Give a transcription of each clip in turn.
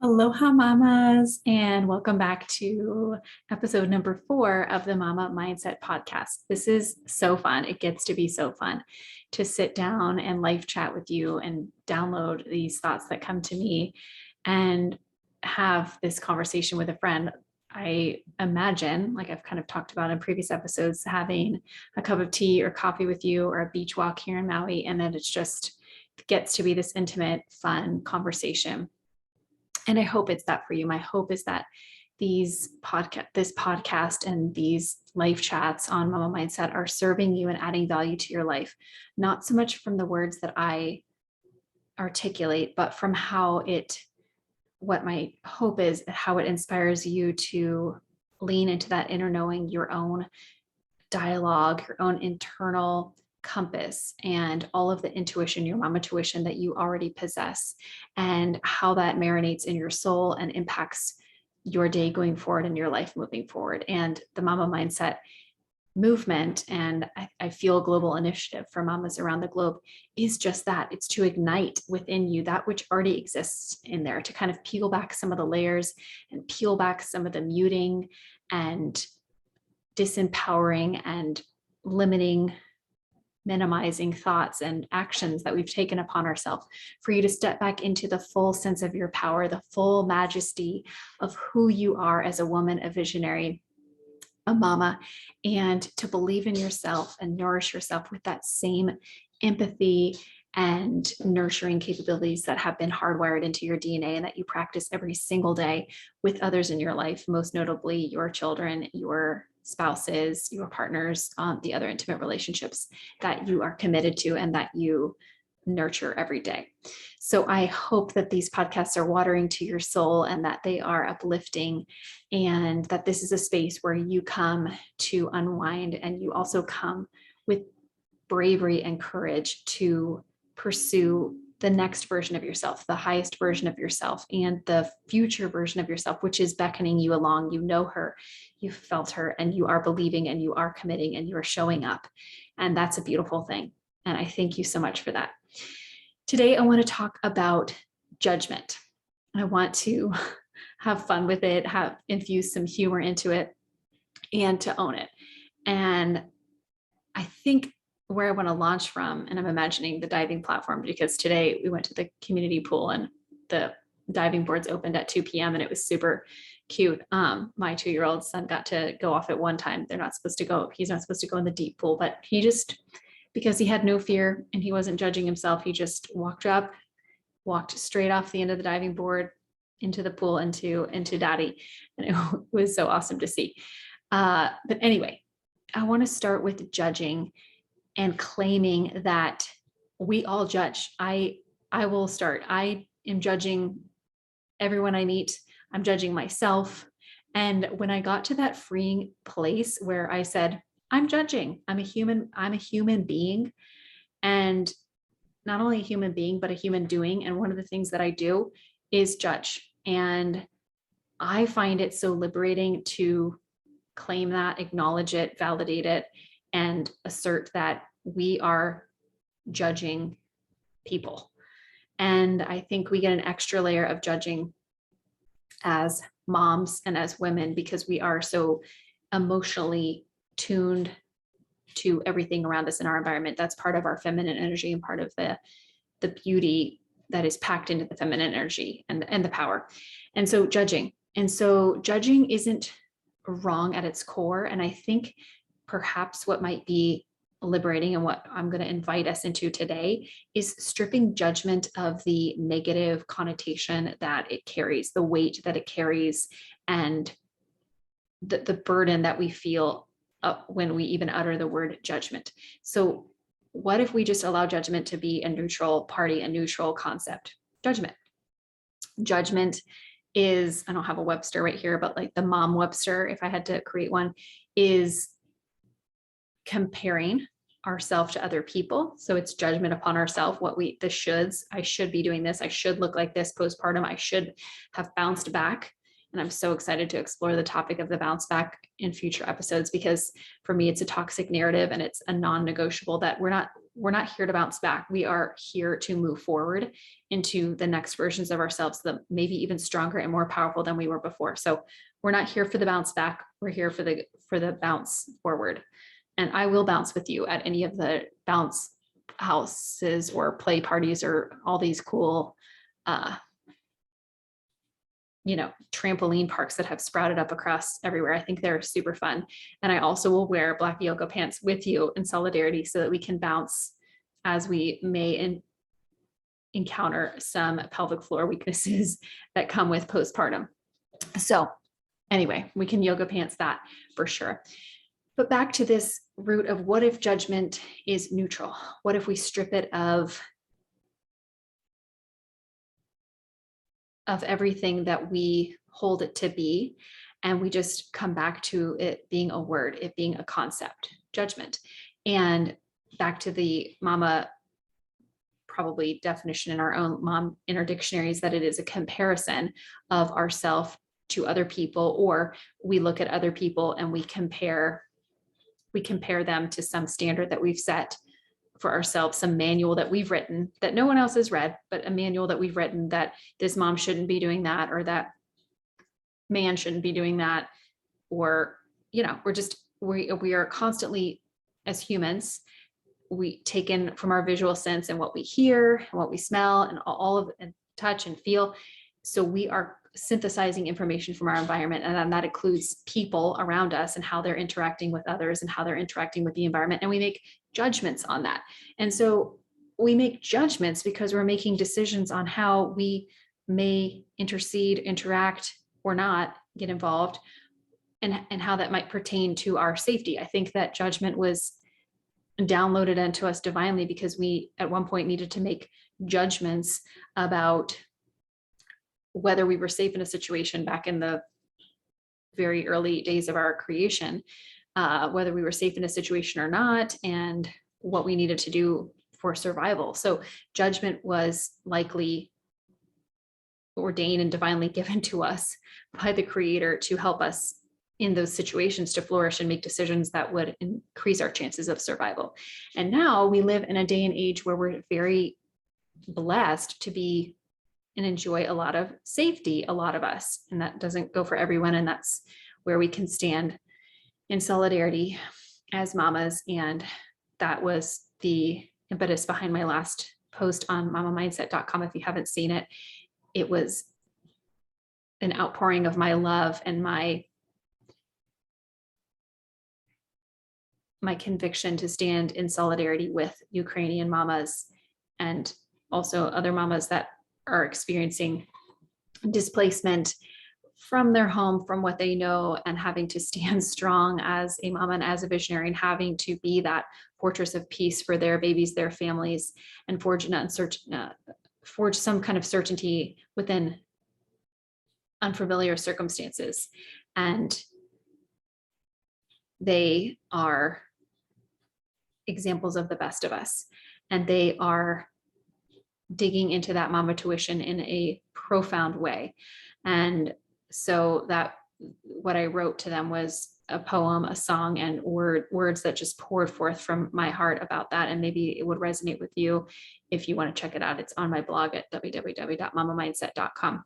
Aloha mamas, and welcome back to episode number 4 of the Mama Mindset podcast. This is so fun. It gets to be so fun to sit down and live chat with you and download these thoughts that come to me and have this conversation with a friend. I imagine, like I've kind of talked about in previous episodes, having a cup of tea or coffee with you or a beach walk here in Maui, and then it gets to be this intimate, fun conversation. And I hope it's that for you. My hope is that this podcast and these live chats on Mama Mindset are serving you and adding value to your life, not so much from the words that I articulate, but from what my hope is, how it inspires you to lean into that inner knowing, your own dialogue, your own internal compass, and all of the intuition, your mama tuition that you already possess, and how that marinates in your soul and impacts your day going forward and your life moving forward. And the Mama Mindset movement, and I feel global initiative for mamas around the globe, is just that. It's to ignite within you that which already exists in there, to kind of peel back some of the layers and peel back some of the muting and disempowering and limiting, minimizing thoughts and actions that we've taken upon ourselves, for you to step back into the full sense of your power, the full majesty of who you are as a woman, a visionary, a mama, and to believe in yourself and nourish yourself with that same empathy and nurturing capabilities that have been hardwired into your DNA and that you practice every single day with others in your life, most notably your children, your spouses, your partners, the other intimate relationships that you are committed to and that you nurture every day. So I hope that these podcasts are watering to your soul and that they are uplifting, and that this is a space where you come to unwind, and you also come with bravery and courage to pursue the next version of yourself, the highest version of yourself, and the future version of yourself, which is beckoning you along. You know her, you've felt her, and you are believing, and you are committing, and you are showing up. And that's a beautiful thing. And I thank you so much for that. Today, I want to talk about judgment. I want to have fun with it, infuse some humor into it, and to own it. And I think where I want to launch from, and I'm imagining the diving platform, because today we went to the community pool and the diving boards opened at 2 p.m. and it was super cute. My 2-year-old son got to go off at one time. He's not supposed to go in the deep pool, but because he had no fear and he wasn't judging himself, he just walked straight off the end of the diving board into the pool, into daddy. And it was so awesome to see. But anyway, I want to start with judging and claiming that we all judge. I will start. I am judging everyone I meet. I'm judging myself. And when I got to that freeing place where I said, I'm judging, I'm a human being, and not only a human being, but a human doing. And one of the things that I do is judge. And I find it so liberating to claim that, acknowledge it, validate it, and assert that we are judging people. And I think we get an extra layer of judging as moms and as women, because we are so emotionally tuned to everything around us in our environment. That's part of our feminine energy and part of the beauty that is packed into the feminine energy and the power. And so judging isn't wrong at its core. And I think perhaps what might be liberating, and what I'm going to invite us into today, is stripping judgment of the negative connotation that it carries, the weight that it carries, and the burden that we feel when we even utter the word judgment. So what if we just allow judgment to be a neutral party, a neutral concept? Judgment is, I don't have a Webster right here, but like the mom Webster, if I had to create one, is comparing ourselves to other people. So it's judgment upon ourselves, the shoulds. I should be doing this. I should look like this postpartum. I should have bounced back. And I'm so excited to explore the topic of the bounce back in future episodes, because for me, it's a toxic narrative and it's a non-negotiable that we're not we're not here to bounce back. We are here to move forward into the next versions of ourselves that maybe even stronger and more powerful than we were before. So we're not here for the bounce back. We're here for the bounce forward. And I will bounce with you at any of the bounce houses or play parties or all these cool, trampoline parks that have sprouted up across everywhere. I think they're super fun. And I also will wear black yoga pants with you in solidarity so that we can bounce as we may encounter some pelvic floor weaknesses that come with postpartum. So anyway, we can yoga pants that for sure. But back to this root of what if judgment is neutral? What if we strip it of everything that we hold it to be, and we just come back to it being a word, it being a concept, judgment. And back to the mama probably definition in our own mom inner dictionaries, that it is a comparison of ourself to other people, or we look at other people and we compare them to some standard that we've set for ourselves, some manual that we've written that no one else has read, but a manual that we've written that this mom shouldn't be doing that, or that man shouldn't be doing that. Or, we are constantly, as humans, we take in from our visual sense and what we hear and what we smell and all of and touch and feel. So we are synthesizing information from our environment, and that includes people around us and how they're interacting with others and how they're interacting with the environment. And we make judgments on that. And so we make judgments because we're making decisions on how we may intercede, interact, or not get involved, and how that might pertain to our safety. I think that judgment was downloaded into us divinely because we at one point needed to make judgments about whether we were safe in a situation back in the very early days of our creation, whether we were safe in a situation or not, and what we needed to do for survival. So judgment was likely ordained and divinely given to us by the Creator to help us in those situations to flourish and make decisions that would increase our chances of survival. And now we live in a day and age where we're very blessed to be and enjoy a lot of safety, a lot of us, and that doesn't go for everyone. And that's where we can stand in solidarity as mamas. And that was the impetus behind my last post on mamamindset.com. If you haven't seen it, it was an outpouring of my love and my conviction to stand in solidarity with Ukrainian mamas and also other mamas that are experiencing displacement from their home, from what they know, and having to stand strong as a mama and as a visionary, and having to be that fortress of peace for their babies, their families, and forge some kind of certainty within unfamiliar circumstances. And they are examples of the best of us, and they are digging into that mama tuition in a profound way. And so that what I wrote to them was a poem, a song, and words that just poured forth from my heart about that. And maybe it would resonate with you if you want to check it out. It's on my blog at www.mamamindset.com.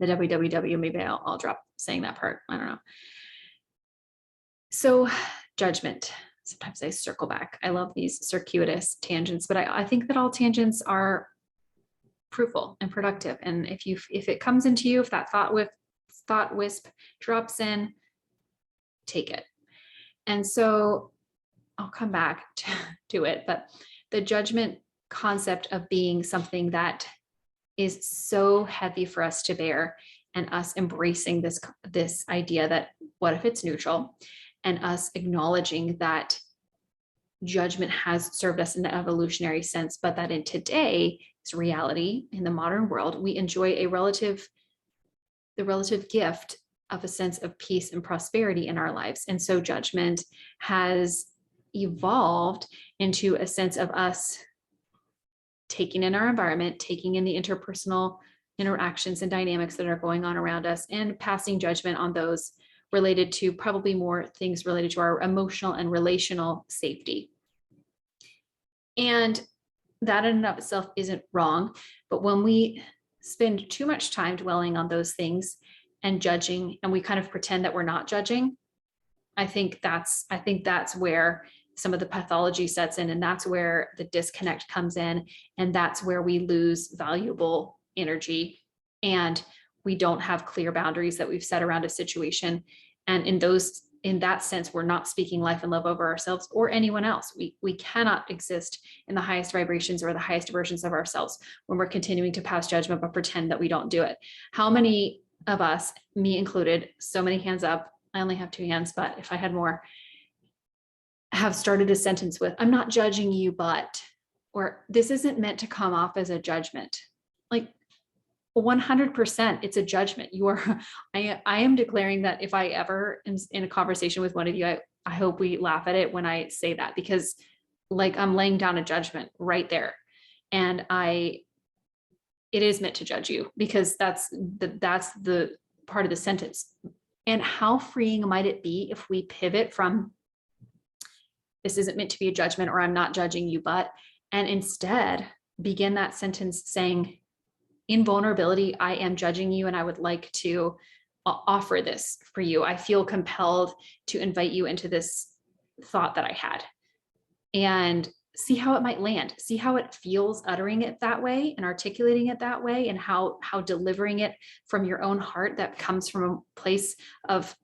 The www, maybe I'll drop saying that part. I don't know. So judgment. Sometimes I circle back. I love these circuitous tangents, but I think that all tangents are fruitful and productive. And if it comes into you, if that thought wisp drops in, take it. And so I'll come back to it, but the judgment concept of being something that is so heavy for us to bear, and us embracing this idea that what if it's neutral, and us acknowledging that judgment has served us in an evolutionary sense, but that in today's reality, in the modern world, we enjoy the relative gift of a sense of peace and prosperity in our lives. And so judgment has evolved into a sense of us taking in our environment, taking in the interpersonal interactions and dynamics that are going on around us, and passing judgment on those related to probably more things related to our emotional and relational safety. And that in and of itself isn't wrong. But when we spend too much time dwelling on those things and judging, and we kind of pretend that we're not judging, I think that's where some of the pathology sets in, and that's where the disconnect comes in, and that's where we lose valuable energy, and we don't have clear boundaries that we've set around a situation. And in that sense, we're not speaking life and love over ourselves or anyone else. We cannot exist in the highest vibrations or the highest versions of ourselves when we're continuing to pass judgment but pretend that we don't do it. How many of us, me included, so many hands up, I only have 2 hands, but if I had more, have started a sentence with, I'm not judging you, but, or this isn't meant to come off as a judgment. Like 100%, it's a judgment. I am declaring that if I ever am in a conversation with one of you, I hope we laugh at it when I say that, because like I'm laying down a judgment right there. And it is meant to judge you, because that's the part of the sentence. And how freeing might it be if we pivot from this isn't meant to be a judgment, or I'm not judging you, but, and instead begin that sentence saying, in vulnerability, I am judging you, and I would like to offer this for you. I feel compelled to invite you into this thought that I had, and see how it might land, see how it feels uttering it that way and articulating it that way, and how delivering it from your own heart that comes from a place of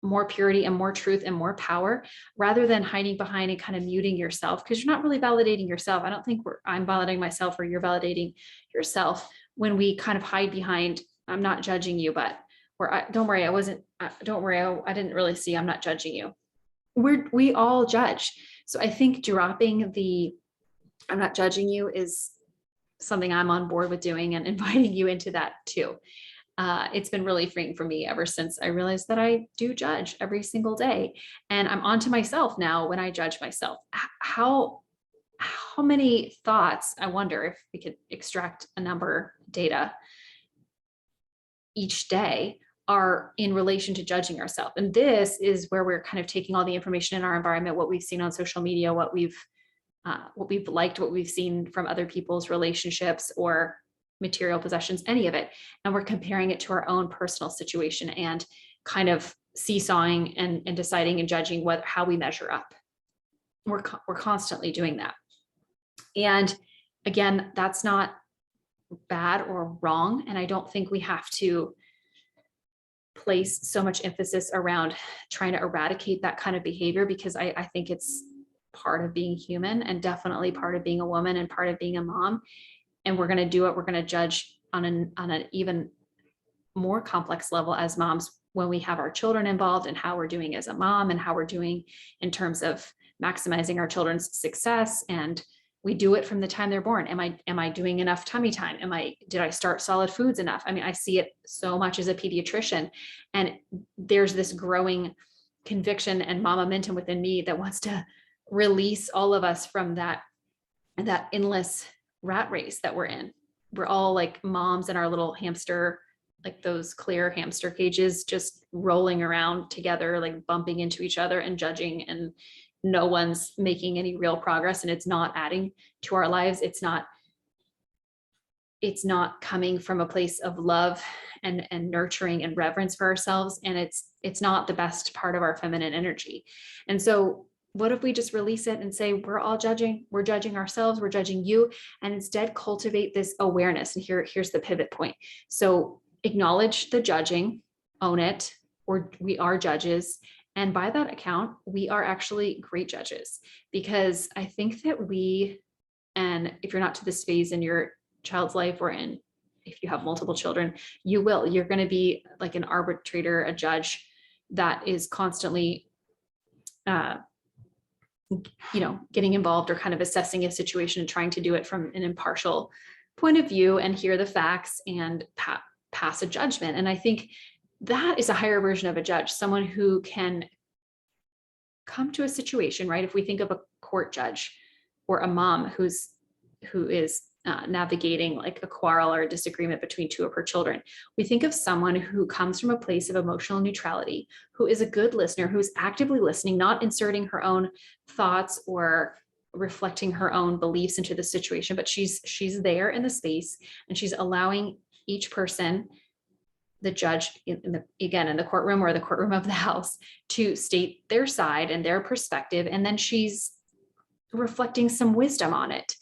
more purity and more truth and more power, rather than hiding behind and kind of muting yourself, because you're not really validating yourself. I don't think I'm validating myself or you're validating yourself when we kind of hide behind, I'm not judging you, but, or don't worry, I didn't really see, I'm not judging you. We all judge. So I think dropping the I'm not judging you is something I'm on board with doing, and inviting you into that too. It's been really freeing for me ever since I realized that I do judge every single day. And I'm onto myself now when I judge myself. How many thoughts, I wonder if we could extract a number data each day, are in relation to judging ourselves. And this is where we're kind of taking all the information in our environment, what we've seen on social media, what we've liked, what we've seen from other people's relationships or material possessions, any of it, and we're comparing it to our own personal situation and kind of seesawing and deciding and judging how we measure up. We're constantly doing that. And again, that's not bad or wrong. And I don't think we have to place so much emphasis around trying to eradicate that kind of behavior, because I think it's part of being human, and definitely part of being a woman and part of being a mom. And we're going to do it. We're going to judge on an even more complex level as moms when we have our children involved, and how we're doing as a mom, and how we're doing in terms of maximizing our children's success. And we do it from the time they're born. Am I doing enough tummy time? Did I start solid foods enough? I mean, I see it so much as a pediatrician, and there's this growing conviction and Mamamentum within me that wants to release all of us from that endless rat race that we're in. We're all like moms in our little hamster, like those clear hamster cages, just rolling around together, like bumping into each other and judging, and no one's making any real progress, and it's not adding to our lives. It's not coming from a place of love and nurturing and reverence for ourselves. And it's not the best part of our feminine energy. And so what if we just release it and say, we're all judging, we're judging ourselves, we're judging you, and instead cultivate this awareness. And here's the pivot point. So acknowledge the judging, own it, or we are judges. And by that account, we are actually great judges, because I think that and if you're not to this phase in your child's life, or if you have multiple children, you're going to be like an arbitrator, a judge that is constantly, getting involved or kind of assessing a situation and trying to do it from an impartial point of view and hear the facts and pass a judgment. And I think that is a higher version of a judge, someone who can come to a situation, right? If we think of a court judge or a mom who is navigating like a quarrel or a disagreement between two of her children, we think of someone who comes from a place of emotional neutrality, who is a good listener, who's actively listening, not inserting her own thoughts or reflecting her own beliefs into the situation, but she's there in the space, and she's allowing each person, the judge again in the courtroom or the courtroom of the house, to state their side and their perspective, and then she's reflecting some wisdom on it.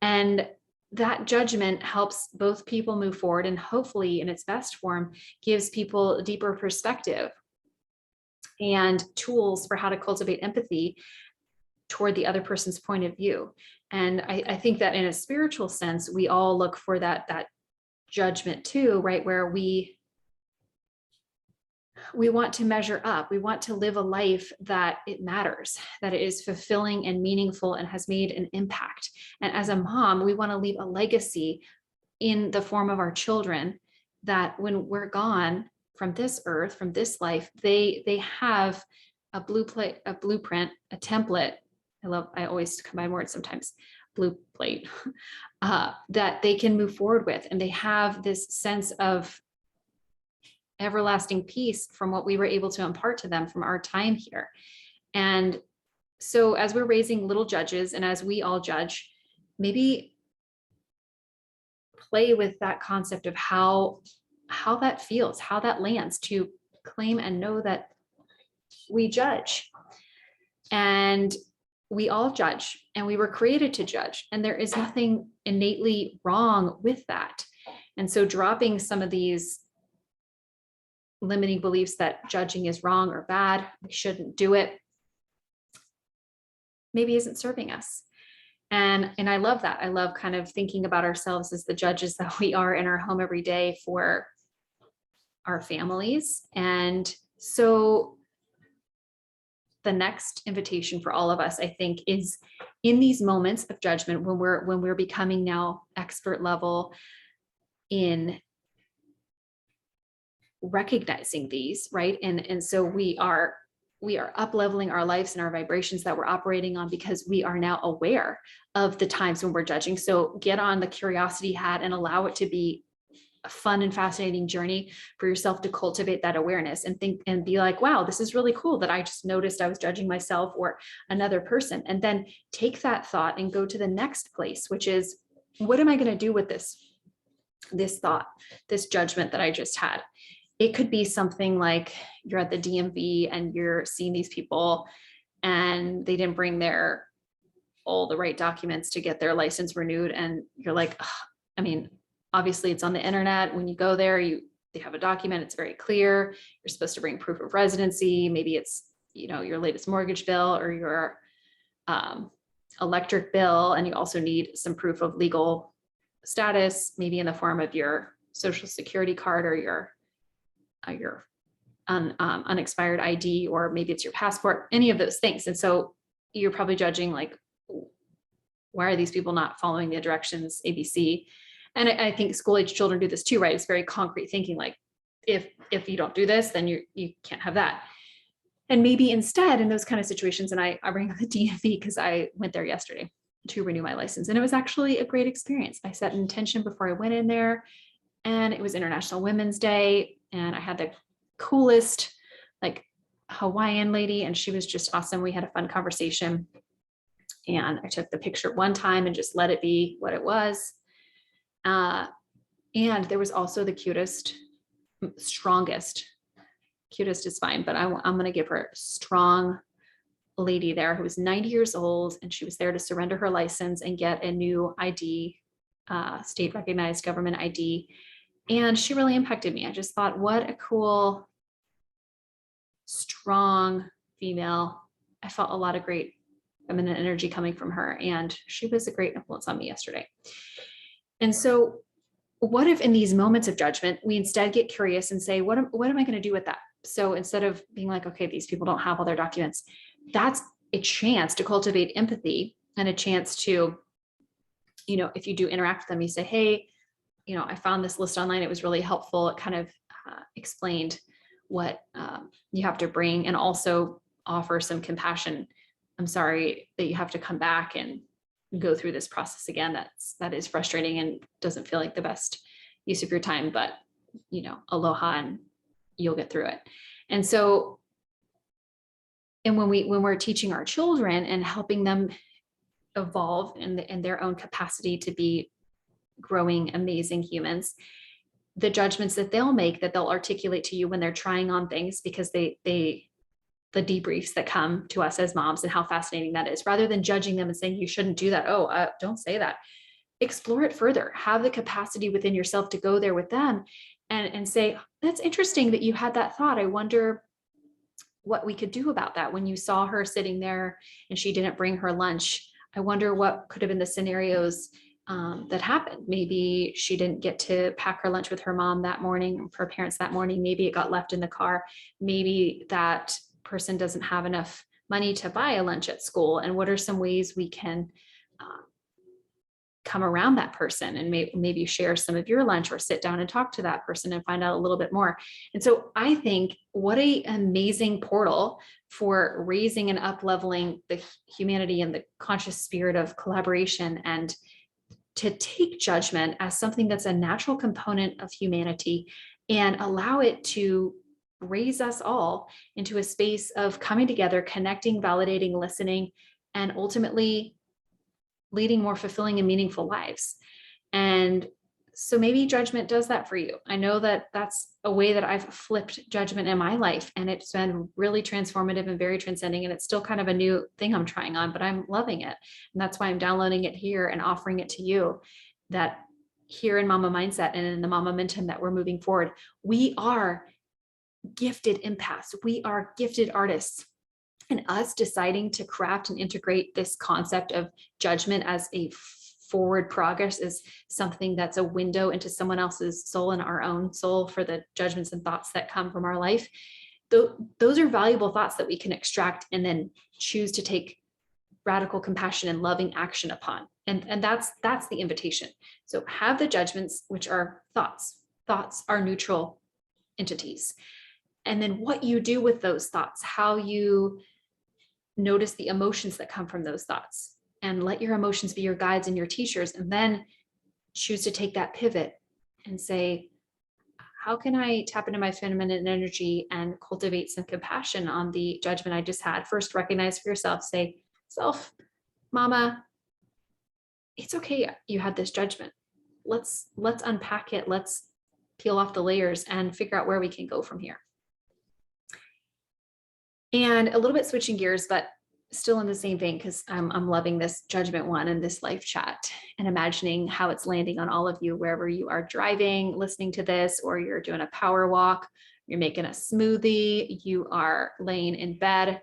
And that judgment helps both people move forward, and hopefully in its best form gives people a deeper perspective and tools for how to cultivate empathy toward the other person's point of view. And I think that in a spiritual sense, we all look for that judgment too, right? Where we want to measure up. We want to live a life that it matters, that it is fulfilling and meaningful and has made an impact. And as a mom, we want to leave a legacy in the form of our children, that when we're gone from this earth, from this life, they have a blueprint, a template. I always combine words sometimes, blue plate, that they can move forward with. And they have this sense of everlasting peace from what we were able to impart to them from our time here. And so as we're raising little judges, and as we all judge, maybe play with that concept of how that feels, how that lands, to claim and know that we judge. And we all judge, and we were created to judge, and there is nothing innately wrong with that. And so dropping some of these limiting beliefs that judging is wrong or bad, we shouldn't do it, maybe isn't serving us. And I love that. I love kind of thinking about ourselves as the judges that we are in our home every day for our families. And so the next invitation for all of us, I think, is in these moments of judgment, when we're becoming now expert level in recognizing these, right? And so we are up leveling our lives and our vibrations that we're operating on, because we are now aware of the times when we're judging. So get on the curiosity hat and allow it to be a fun and fascinating journey for yourself to cultivate that awareness, and think and be like, wow, this is really cool that I just noticed I was judging myself or another person. And then take that thought and go to the next place, which is, what am I going to do with this thought, this judgment that I just had? It could be something like you're at the DMV and you're seeing these people and they didn't bring all the right documents to get their license renewed. And you're like, I mean, obviously it's on the internet. When you go there, they have a document. It's very clear. You're supposed to bring proof of residency. Maybe it's, your latest mortgage bill or your electric bill. And you also need some proof of legal status, maybe in the form of your social security card or your unexpired ID, or maybe it's your passport, any of those things. And so you're probably judging, like, why are these people not following the directions ABC? And I think school-age children do this too, right? It's very concrete thinking, like, if you don't do this, then you can't have that. And maybe instead, in those kind of situations, and I bring up the DMV because I went there yesterday to renew my license, and it was actually a great experience. I set an intention before I went in there, and it was International Women's Day, and I had the coolest, like, Hawaiian lady, and she was just awesome. We had a fun conversation, and I took the picture one time and just let it be what it was. And there was also the cutest, cutest is fine, but I'm going to give her a strong lady there who was 90 years old, and she was there to surrender her license and get a new ID, state recognized government ID. And she really impacted me. I just thought, what a cool, strong female. I felt a lot of great feminine energy coming from her, and she was a great influence on me yesterday. And so what if in these moments of judgment, we instead get curious and say, what am I going to do with that? So instead of being like, okay, these people don't have all their documents, that's a chance to cultivate empathy, and a chance to, if you do interact with them, you say, hey, I found this list online. It was really helpful. It kind of explained what you have to bring, and also offer some compassion. I'm sorry that you have to come back and go through this process again. That is frustrating and doesn't feel like the best use of your time, but aloha, and you'll get through it. And so, and when we're teaching our children and helping them evolve in their own capacity to be growing, amazing humans, the judgments that they'll make, that they'll articulate to you when they're trying on things, because the debriefs that come to us as moms and how fascinating that is, rather than judging them and saying, you shouldn't do that. Oh, don't say that. Explore it further. Have the capacity within yourself to go there with them and say, that's interesting that you had that thought. I wonder what we could do about that. When you saw her sitting there and she didn't bring her lunch, I wonder what could have been the scenarios that happened. Maybe she didn't get to pack her lunch with her mom that morning, her parents that morning. Maybe it got left in the car. Maybe that person doesn't have enough money to buy a lunch at school. And what are some ways we can come around that person and maybe share some of your lunch, or sit down and talk to that person and find out a little bit more. And so I think what an amazing portal for raising and up leveling the humanity and the conscious spirit of collaboration, and to take judgment as something that's a natural component of humanity and allow it to raise us all into a space of coming together, connecting, validating, listening, and ultimately leading more fulfilling and meaningful lives. And so maybe judgment does that for you. I know that that's a way that I've flipped judgment in my life, and it's been really transformative and very transcending. And it's still kind of a new thing I'm trying on, but I'm loving it. And that's why I'm downloading it here and offering it to you, that here in Mama Mindset and in the Mamamentum that we're moving forward, we are gifted empaths. We are gifted artists. And us deciding to craft and integrate this concept of judgment as a forward progress is something that's a window into someone else's soul and our own soul for the judgments and thoughts that come from our life. Those are valuable thoughts that we can extract and then choose to take radical compassion and loving action upon. And that's the invitation. So have the judgments, which are thoughts. Thoughts are neutral entities. And then what you do with those thoughts, how you notice the emotions that come from those thoughts, and let your emotions be your guides and your teachers, and then choose to take that pivot and say, how can I tap into my feminine energy and cultivate some compassion on the judgment I just had? First, recognize for yourself, say, self, mama, it's okay you had this judgment. Let's unpack it. Let's peel off the layers and figure out where we can go from here. And a little bit switching gears, but still in the same vein, because I'm loving this judgment one and this life chat, and imagining how it's landing on all of you, wherever you are driving, listening to this, or you're doing a power walk, you're making a smoothie, you are laying in bed,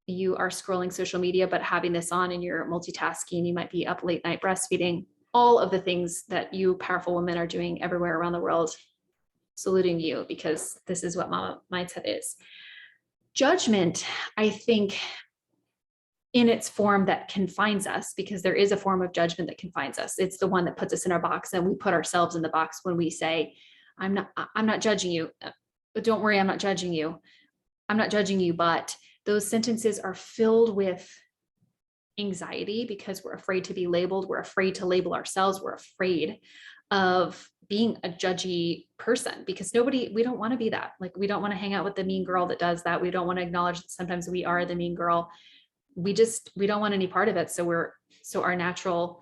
you are scrolling social media, but having this on and you're multitasking, you might be up late night breastfeeding, all of the things that you powerful women are doing everywhere around the world, saluting you, because this is what Mama Mindset is. Judgment, I think, in its form that confines us, because there is a form of judgment that confines us. It's the one that puts us in our box, and we put ourselves in the box when we say, I'm not judging you, but don't worry, I'm not judging you. I'm not judging you, but those sentences are filled with anxiety because we're afraid to be labeled. We're afraid to label ourselves. We're afraid of being a judgy person, because we don't want to be that. Like, we don't want to hang out with the mean girl that does that. We don't want to acknowledge that sometimes we are the mean girl. We don't want any part of it. So our natural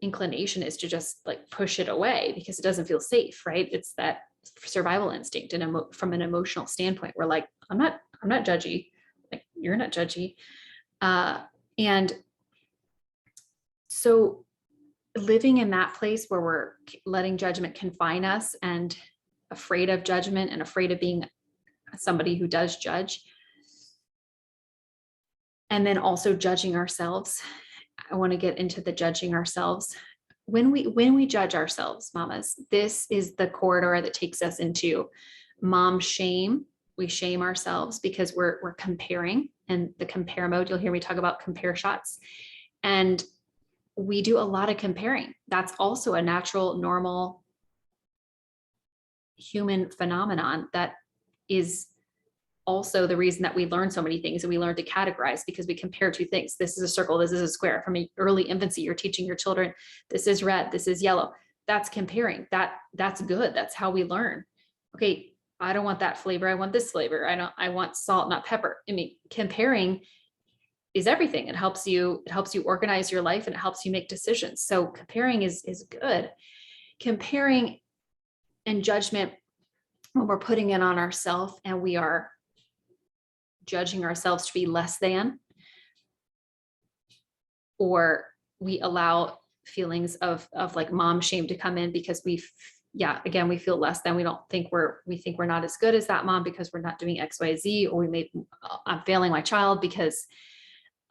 inclination is to just like push it away because it doesn't feel safe, right? It's that survival instinct. And from an emotional standpoint, we're like, I'm not judgy. Like, you're not judgy. And so living in that place where we're letting judgment confine us, and afraid of judgment, and afraid of being somebody who does judge, and then also judging ourselves. I want to get into the judging ourselves. When we judge ourselves, mamas, this is the corridor that takes us into mom shame. We shame ourselves because we're comparing, and the compare mode. You'll hear me talk about compare shots. And we do a lot of comparing. That's also a natural, normal human phenomenon that is also the reason that we learn so many things, and we learn to categorize because we compare two things. This is a circle, this is a square. From an early infancy, you're teaching your children, this is red, this is yellow. That's comparing. That's good. That's how we learn. Okay, I don't want that flavor. I want this flavor. I want salt, not pepper. I mean, comparing is everything. It helps you organize your life, and it helps you make decisions. So comparing is good. Comparing and judgment, when we're putting it on ourselves and we are judging ourselves to be less than, or we allow feelings of like mom shame to come in because we feel less than. We think we're not as good as that mom because we're not doing XYZ, or I'm failing my child because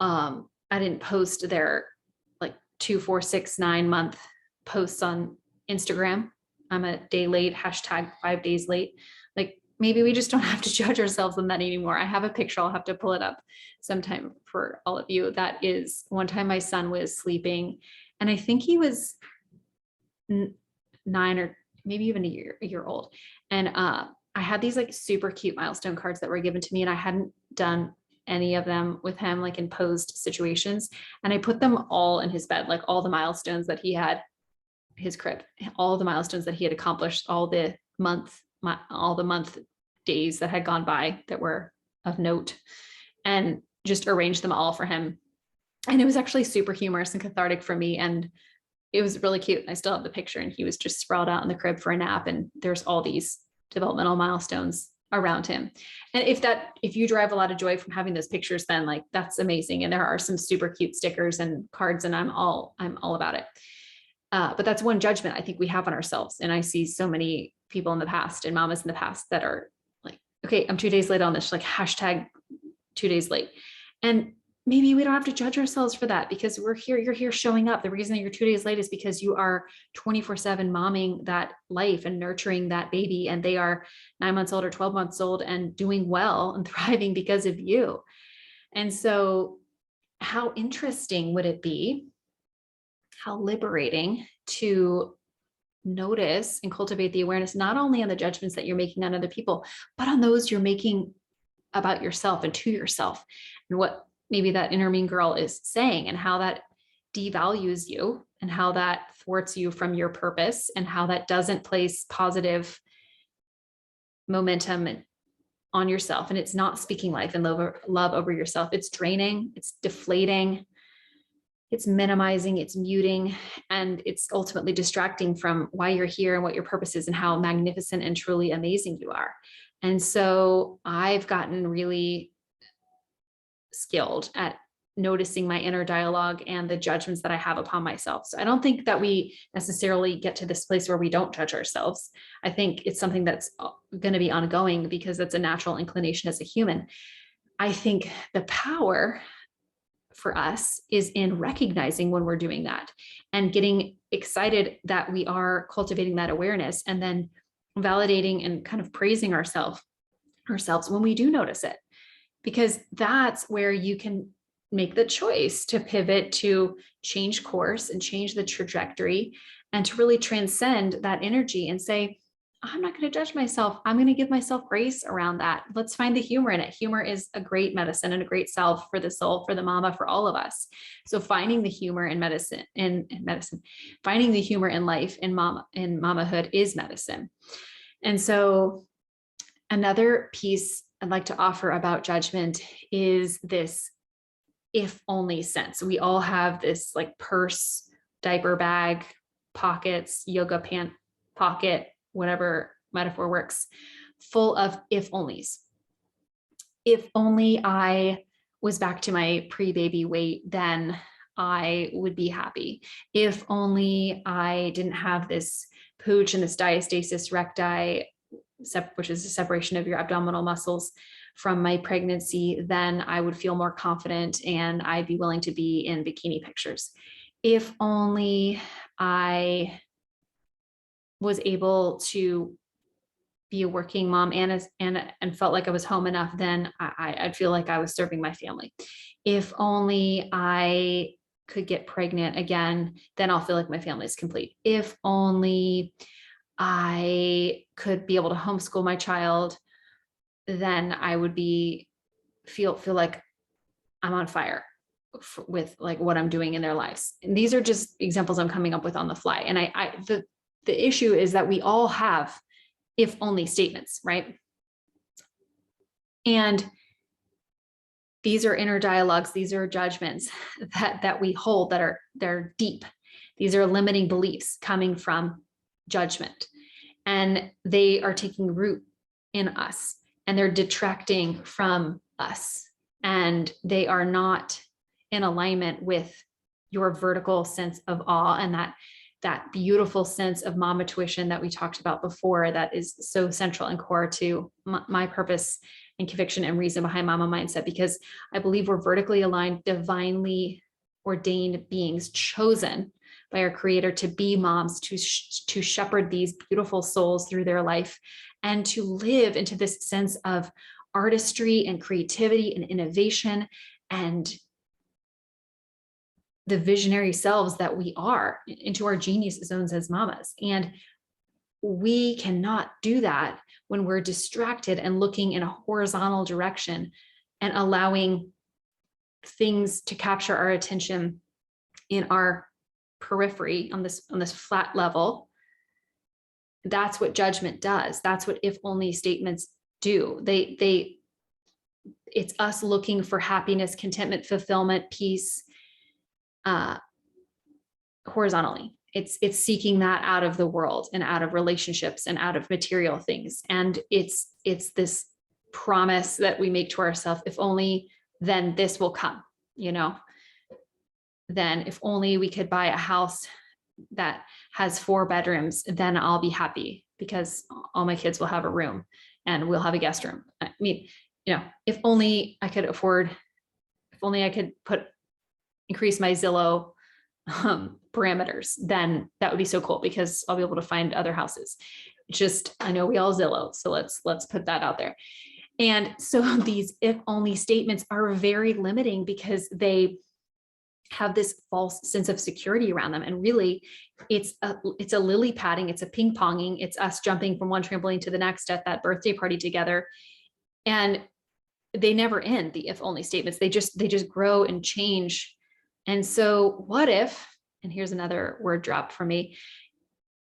I didn't post their like 2, 4, 6, 9 month posts on Instagram. I'm a day late, hashtag 5 days late. Like, maybe we just don't have to judge ourselves on that anymore. I have a picture. I'll have to pull it up sometime for all of you. That is one time my son was sleeping, and I think he was 9 or maybe even a year old. And I had these like super cute milestone cards that were given to me, and I hadn't done any of them with him, like in posed situations. And I put them all in his bed, like all the milestones that he had, his crib, all the milestones that he had accomplished, all the month days that had gone by that were of note, and just arranged them all for him. And it was actually super humorous and cathartic for me. And it was really cute. I still have the picture, and he was just sprawled out in the crib for a nap. And there's all these developmental milestones around him. And if you derive a lot of joy from having those pictures, then like, that's amazing. And there are some super cute stickers and cards, and I'm all about it. But that's one judgment I think we have on ourselves. And I see so many people in the past and mamas in the past that are like, okay, I'm 2 days late on this, like hashtag 2 days late. And maybe we don't have to judge ourselves for that, because you're here showing up. The reason that you're 2 days late is because you are 24/7 momming that life and nurturing that baby. And they are 9 months old or 12 months old and doing well and thriving because of you. And so how interesting would it be, how liberating to notice and cultivate the awareness, not only on the judgments that you're making on other people, but on those you're making about yourself and to yourself, and what maybe that inner mean girl is saying, and how that devalues you, and how that thwarts you from your purpose, and how that doesn't place positive momentum on yourself. And it's not speaking life and love over yourself. It's draining, it's deflating, it's minimizing, it's muting, and it's ultimately distracting from why you're here and what your purpose is and how magnificent and truly amazing you are. And so I've gotten really skilled at noticing my inner dialogue and the judgments that I have upon myself. So I don't think that we necessarily get to this place where we don't judge ourselves. I think it's something that's going to be ongoing, because that's a natural inclination as a human. I think the power for us is in recognizing when we're doing that, and getting excited that we are cultivating that awareness, and then validating and kind of praising ourselves when we do notice it, because that's where you can make the choice to pivot, to change course and change the trajectory, and to really transcend that energy and say, I'm not going to judge myself. I'm going to give myself grace around that. Let's find the humor in it. Humor is a great medicine and a great salve for the soul, for the mama, for all of us. So finding the humor in medicine, finding the humor in life, in mamahood is medicine. And so another piece I'd like to offer about judgment is this if only sense. We all have this like purse, diaper bag, pockets, yoga pant pocket, whatever metaphor works, full of if onlys. If only I was back to my pre-baby weight, then I would be happy. If only I didn't have this pooch and this diastasis recti, which is a separation of your abdominal muscles, from my pregnancy, then I would feel more confident and I'd be willing to be in bikini pictures. If only I was able to be a working mom and felt like I was home enough, then I'd feel like I was serving my family. If only I could get pregnant again, then I'll feel like my family is complete. If only I could be able to homeschool my child, then I would feel like I'm on fire with like what I'm doing in their lives. And these are just examples I'm coming up with on the fly. And the issue is that we all have if only statements, right? And These are inner dialogues. These are judgments that we hold they're deep. These are limiting beliefs coming from judgment, and they are taking root in us, and they're detracting from us, and they are not in alignment with your vertical sense of awe and that beautiful sense of mama tuition that we talked about before, that is so central and core to my purpose and conviction and reason behind Mama Mindset, because I believe we're vertically aligned, divinely ordained beings chosen by our creator to be moms, to shepherd these beautiful souls through their life, and to live into this sense of artistry and creativity and innovation and the visionary selves that we are, into our genius zones as mamas. And we cannot do that when we're distracted and looking in a horizontal direction and allowing things to capture our attention in our periphery on this flat level. That's what judgment does. That's what if only statements do. It's us looking for happiness, contentment, fulfillment, peace, horizontally. It's seeking that out of the world and out of relationships and out of material things. And it's this promise that we make to ourselves, if only, then this will come, then if only we could buy a house that has 4 bedrooms, then I'll be happy because all my kids will have a room and we'll have a guest room. I mean, if only I could afford, if only I could increase my Zillow parameters, then that would be so cool because I'll be able to find other houses. I know we all Zillow, so let's put that out there. And so these if only statements are very limiting because they have this false sense of security around them. And really it's a lily padding, it's a ping ponging, it's us jumping from one trampoline to the next at that birthday party together. And they never end, the if only statements. They just grow and change. And so what if, and here's another word drop for me,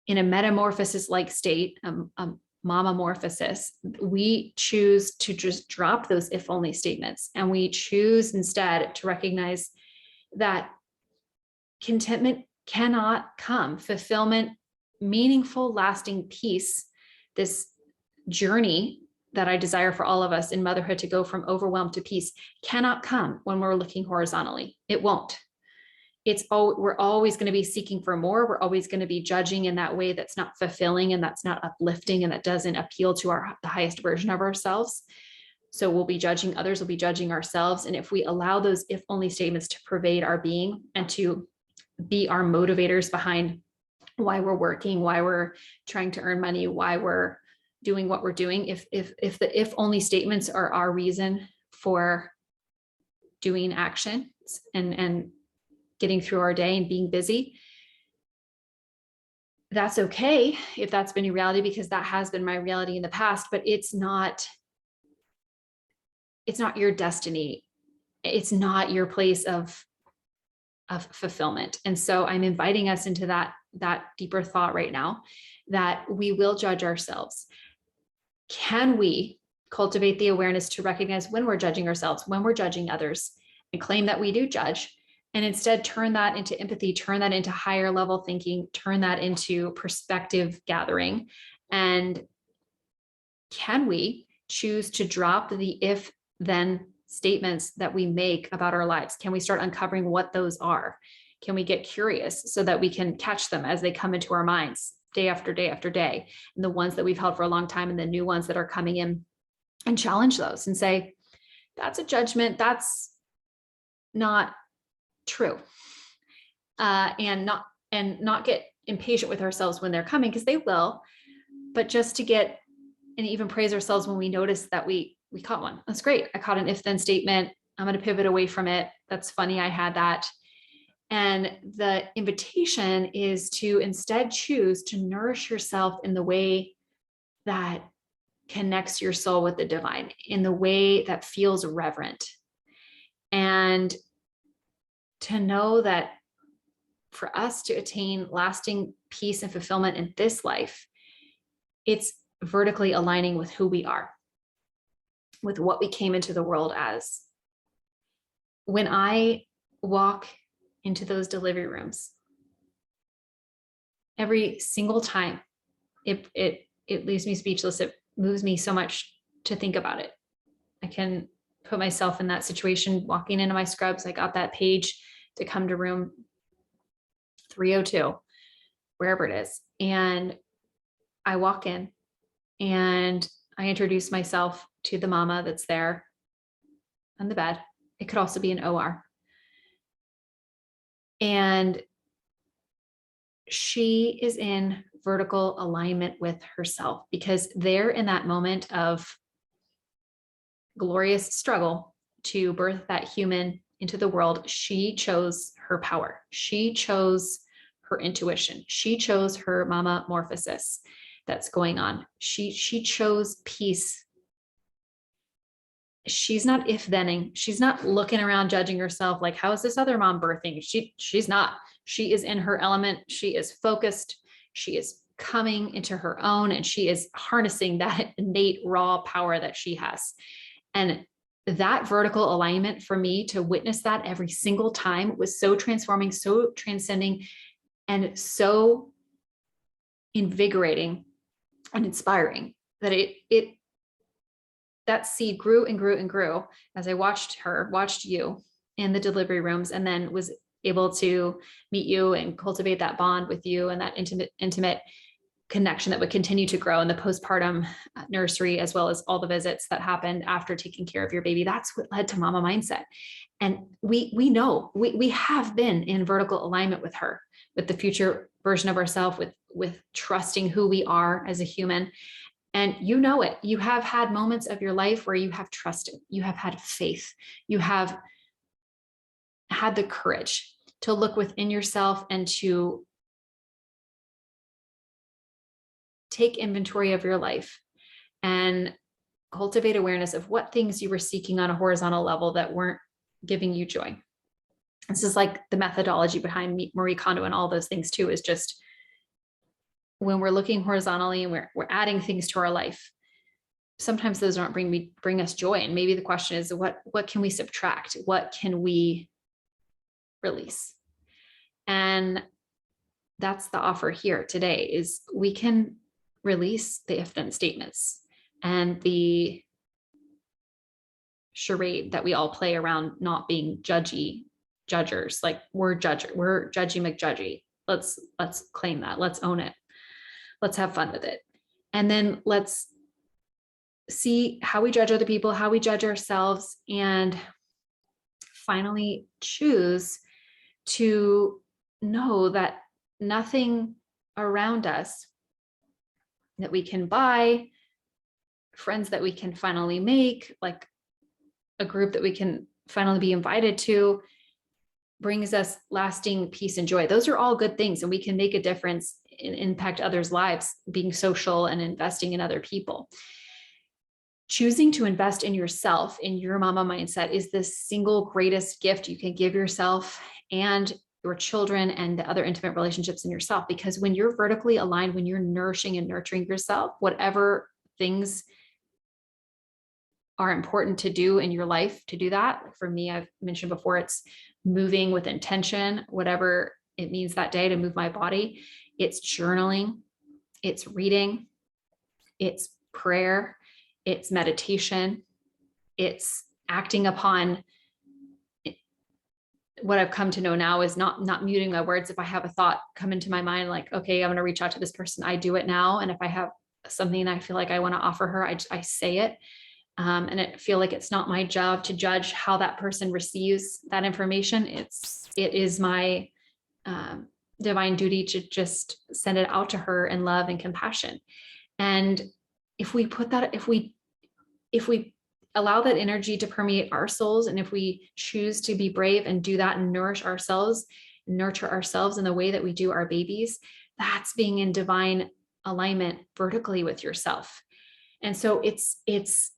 in a metamorphosis-like state, mamamorphosis, we choose to just drop those if only statements. And we choose instead to recognize that contentment cannot come, fulfillment, meaningful, lasting peace, this journey that I desire for all of us in motherhood to go from overwhelm to peace, cannot come when we're looking horizontally. It won't. We're always going to be seeking for more. We're always going to be judging in that way that's not fulfilling and that's not uplifting and that doesn't appeal to the highest version of ourselves. So we'll be judging others, we'll be judging ourselves. And if we allow those if only statements to pervade our being and to be our motivators behind why we're working, why we're trying to earn money, why we're doing what we're doing, if the if only statements are our reason for doing actions and getting through our day and being busy, that's okay if that's been your reality, because that has been my reality in the past, but it's not your destiny. It's not your place of fulfillment. And so I'm inviting us into that deeper thought right now, that we will judge ourselves. Can we cultivate the awareness to recognize when we're judging ourselves, when we're judging others, and claim that we do judge, and instead turn that into empathy, turn that into higher level thinking, turn that into perspective gathering? And can we choose to drop the if then statements that we make about our lives? Can we start uncovering what those are? Can we get curious so that we can catch them as they come into our minds day after day after day, and the ones that we've held for a long time and the new ones that are coming in, and challenge those and say, that's a judgment, that's not true. And not get impatient with ourselves when they're coming, because they will, but just to get and even praise ourselves when we notice that we caught one. That's great. I caught an if then statement. I'm going to pivot away from it. That's funny. I had that. And the invitation is to instead choose to nourish yourself in the way that connects your soul with the divine, in the way that feels reverent. And to know that for us to attain lasting peace and fulfillment in this life, it's vertically aligning with who we are, with what we came into the world as, when I walk into those delivery rooms, every single time, it leaves me speechless. It moves me so much to think about it. I can put myself in that situation, walking into my scrubs. I got that page to come to room 302, wherever it is. And I walk in and I introduce myself to the mama that's there on the bed. It could also be an OR. And she is in vertical alignment with herself, because they're in that moment of glorious struggle to birth that human into the world. She chose her power. She chose her intuition. She chose her mama morphosis that's going on. She chose peace. She's not if-thenning. She's not looking around judging herself like, how is this other mom birthing? She's not. She is in her element. She is focused. She is coming into her own, and she is harnessing that innate raw power that she has. And that vertical alignment, for me to witness that every single time, was so transforming, so transcending, and so invigorating and inspiring that that seed grew and grew and grew as I watched you in the delivery rooms, and then was able to meet you and cultivate that bond with you and that intimate connection that would continue to grow in the postpartum nursery, as well as all the visits that happened after taking care of your baby. That's what led to Mama Mindset. And we know we have been in vertical alignment with her, with the future version of ourselves, with trusting who we are as a human. And you know it. You have had moments of your life where you have trusted, you have had faith, you have had the courage to look within yourself and to take inventory of your life and cultivate awareness of what things you were seeking on a horizontal level that weren't giving you joy. This is like the methodology behind Marie Kondo and all those things too, is just when we're looking horizontally and we're adding things to our life, sometimes those don't bring us joy. And maybe the question is, what can we subtract? What can we release? And that's the offer here today, is we can release the if-then statements and the charade that we all play around not being judgers. Like, we're judgy McJudgy. Let's claim that. Let's own it. Let's have fun with it. And then let's see how we judge other people, how we judge ourselves, and finally choose to know that nothing around us that we can buy, friends that we can finally make, like a group that we can finally be invited to, brings us lasting peace and joy. Those are all good things, and we can make a difference and impact others' lives, being social and investing in other people. Choosing to invest in yourself, in your mama mindset, is the single greatest gift you can give yourself and your children and the other intimate relationships in yourself. Because when you're vertically aligned, when you're nourishing and nurturing yourself, whatever things are important to do in your life to do that. For me, I've mentioned before, it's moving with intention, whatever it means that day to move my body. It's journaling, it's reading, it's prayer, it's meditation, it's acting upon what I've come to know now is not muting my words. If I have a thought come into my mind, like, okay, I'm going to reach out to this person, I do it now. And if I have something I feel like I want to offer her, I say it. And I feel like it's not my job to judge how that person receives that information. It is my divine duty to just send it out to her in love and compassion. And if we allow that energy to permeate our souls, and if we choose to be brave and do that and nourish ourselves, nurture ourselves in the way that we do our babies, that's being in divine alignment vertically with yourself. And so it's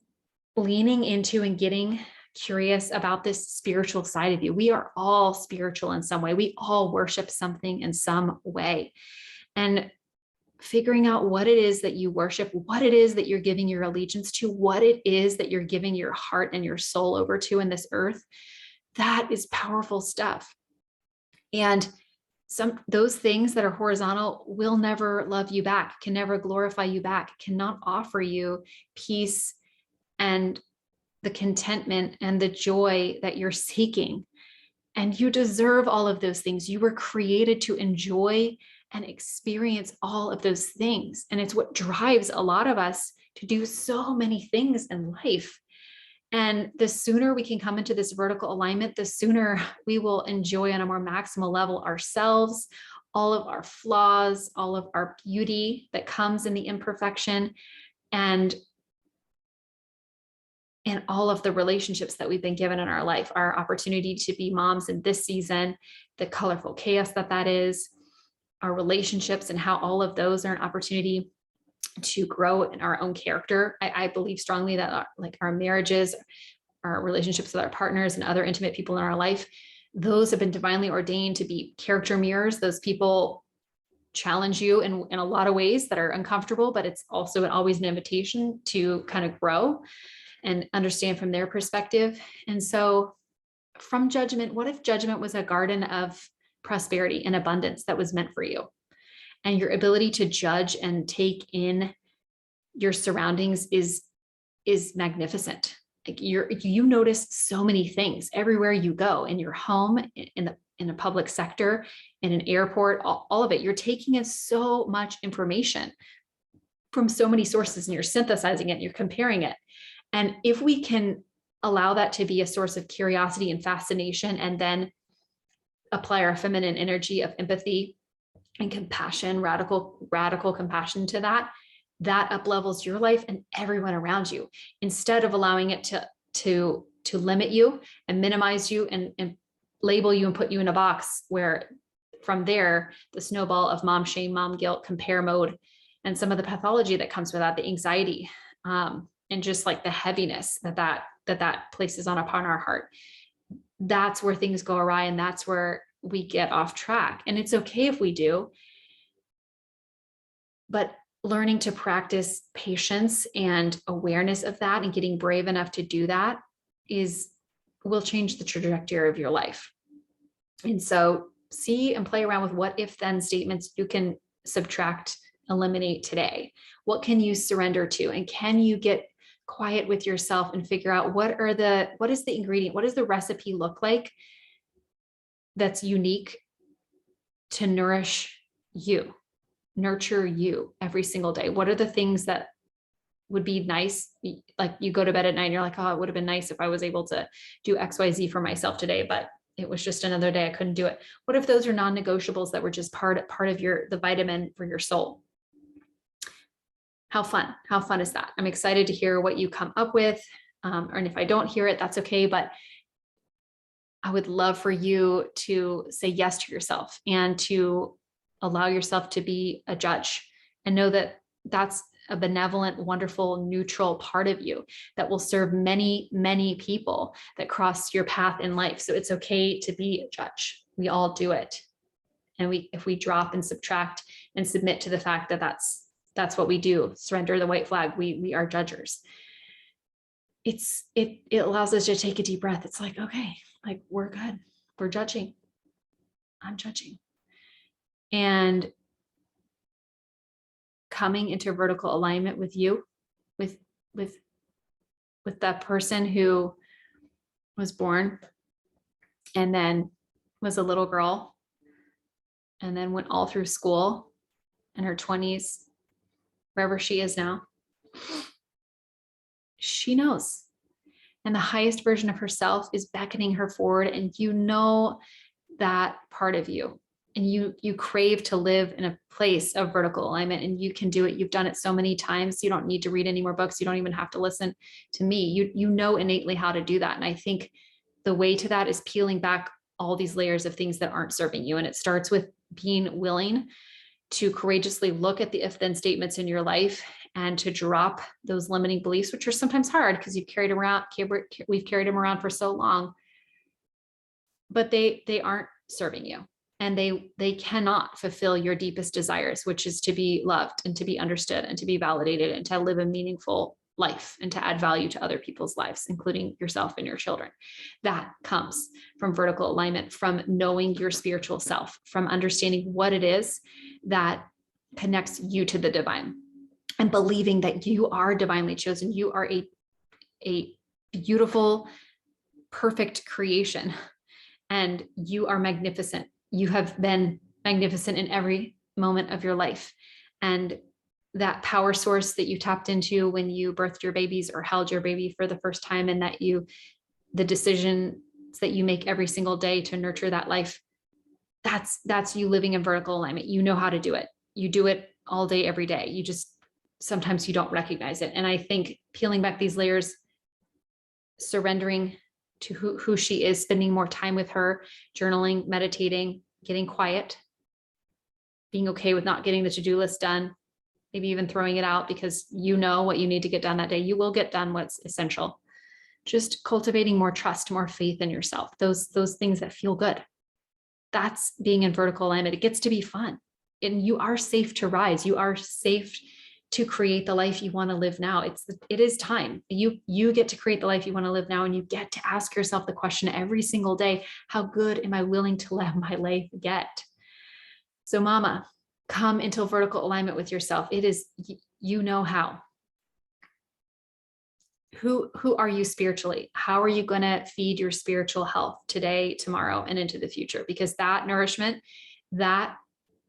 leaning into and getting curious about this spiritual side of you. We are all spiritual in some way. We all worship something in some way. And figuring out what it is that you worship, what it is that you're giving your allegiance to, what it is that you're giving your heart and your soul over to in this earth, That is powerful stuff. And those things that are horizontal will never love you back, can never glorify you back, cannot offer you peace and the contentment and the joy that you're seeking. And you deserve all of those things. You were created to enjoy and experience all of those things. And it's what drives a lot of us to do so many things in life. And the sooner we can come into this vertical alignment, the sooner we will enjoy on a more maximal level ourselves, all of our flaws, all of our beauty that comes in the imperfection, and all of the relationships that we've been given in our life, our opportunity to be moms in this season, the colorful chaos that is, our relationships and how all of those are an opportunity to grow in our own character. I believe strongly that our marriages, our relationships with our partners and other intimate people in our life, those have been divinely ordained to be character mirrors. Those people challenge you in a lot of ways that are uncomfortable, but it's also always an invitation to kind of grow and understand from their perspective. And so from judgment, what if judgment was a garden of prosperity and abundance that was meant for you? And your ability to judge and take in your surroundings is magnificent. Like you notice so many things everywhere you go, in your home, in a public sector, in an airport, all of it. You're taking in so much information from so many sources, and you're synthesizing it, and you're comparing it. And if we can allow that to be a source of curiosity and fascination, and then apply our feminine energy of empathy and compassion, radical compassion to that up levels your life and everyone around you, instead of allowing it to limit you and minimize you and label you and put you in a box where from there, the snowball of mom shame, mom guilt, compare mode, and some of the pathology that comes with that, the anxiety, and just like the heaviness that places upon our heart. That's where things go awry, and that's where we get off track. And it's okay if we do, but learning to practice patience and awareness of that and getting brave enough to do that will change the trajectory of your life. And so see and play around with what if then statements you can subtract, eliminate today. What can you surrender to? And can you get quiet with yourself and figure out what is the ingredient? What does the recipe look like that's unique to nurture you every single day? What are the things that would be nice? Like you go to bed at night and you're like, oh, it would have been nice if I was able to do XYZ for myself today, but it was just another day I couldn't do it. What if those are non-negotiables that were just part of the vitamin for your soul? How fun is that? I'm excited to hear what you come up with. And if I don't hear it, that's okay. But I would love for you to say yes to yourself and to allow yourself to be a judge, and know that that's a benevolent, wonderful, neutral part of you that will serve many, many people that cross your path in life. So it's okay to be a judge. We all do it. And if we drop and subtract and submit to the fact that that's what we do, surrender the white flag, we are judgers. It allows us to take a deep breath. It's like, okay, like we're good. We're judging. I'm judging. And coming into vertical alignment with you, with that person who was born and then was a little girl and then went all through school in her 20s, wherever she is now. She knows. And the highest version of herself is beckoning her forward. And you know that part of you. And you crave to live in a place of vertical alignment, and you can do it. You've done it so many times. You don't need to read any more books. You don't even have to listen to me. You know innately how to do that. And I think the way to that is peeling back all these layers of things that aren't serving you. And it starts with being willing to courageously look at the if-then statements in your life and to drop those limiting beliefs, which are sometimes hard because we've carried them around for so long, but they aren't serving you. And they cannot fulfill your deepest desires, which is to be loved and to be understood and to be validated and to live a meaningful life and to add value to other people's lives, including yourself and your children. That comes from vertical alignment, from knowing your spiritual self, from understanding what it is that connects you to the divine, and believing that you are divinely chosen. You are a beautiful, perfect creation, and you are magnificent. You have been magnificent in every moment of your life. And that power source that you tapped into when you birthed your babies or held your baby for the first time, and that the decisions that you make every single day to nurture that life, that's you living in vertical alignment. You know how to do it. You do it all day, every day. You just, sometimes you don't recognize it. And I think peeling back these layers, surrendering to who she is, spending more time with her, journaling, meditating, getting quiet, being okay with not getting the to-do list done, maybe even throwing it out because you know what you need to get done that day. You will get done what's essential. Just cultivating more trust, more faith in yourself. Those things that feel good. That's being in vertical alignment. It gets to be fun. And you are safe to rise. You are safe to create the life you want to live now. It is time. You get to create the life you want to live now, and you get to ask yourself the question every single day: how good am I willing to let my life get? So mama, come into vertical alignment with yourself. It is, you know how. Who are you spiritually? How are you going to feed your spiritual health today, tomorrow, and into the future? Because that nourishment, that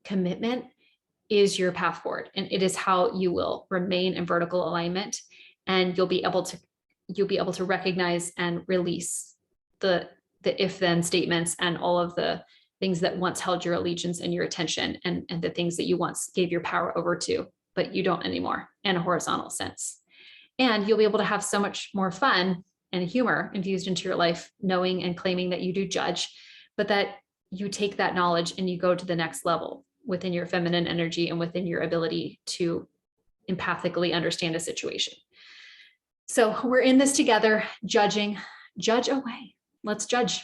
commitment is your path forward, and it is how you will remain in vertical alignment, and you'll be able to recognize and release the if-then statements and all of the things that once held your allegiance and your attention, and the things that you once gave your power over to, but you don't anymore in a horizontal sense. And you'll be able to have so much more fun and humor infused into your life, knowing and claiming that you do judge, but that you take that knowledge and you go to the next level within your feminine energy and within your ability to empathically understand a situation. So we're in this together. Judge away. Let's judge.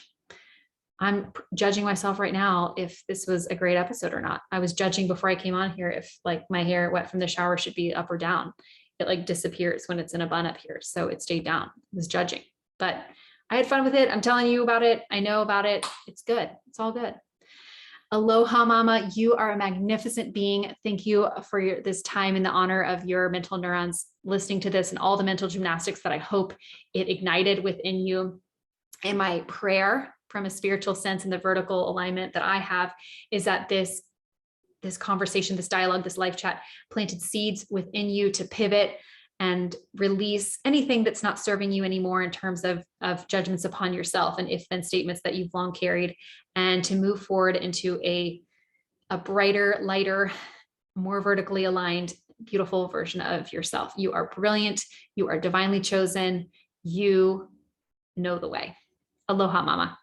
I'm judging myself right now if this was a great episode or not. I was judging before I came on here if like my hair wet from the shower should be up or down. It like disappears when it's in a bun up here. So it stayed down. I was judging, but I had fun with it. I'm telling you about it. I know about it. It's good. It's all good. Aloha, mama. You are a magnificent being. Thank you for this time in the honor of your mental neurons listening to this and all the mental gymnastics that I hope it ignited within you. And my prayer from a spiritual sense and the vertical alignment that I have is that this conversation, this dialogue, this live chat planted seeds within you to pivot and release anything that's not serving you anymore in terms of judgments upon yourself and if-then statements that you've long carried, and to move forward into a brighter, lighter, more vertically aligned, beautiful version of yourself. You are brilliant. You are divinely chosen. You know the way. Aloha, mama.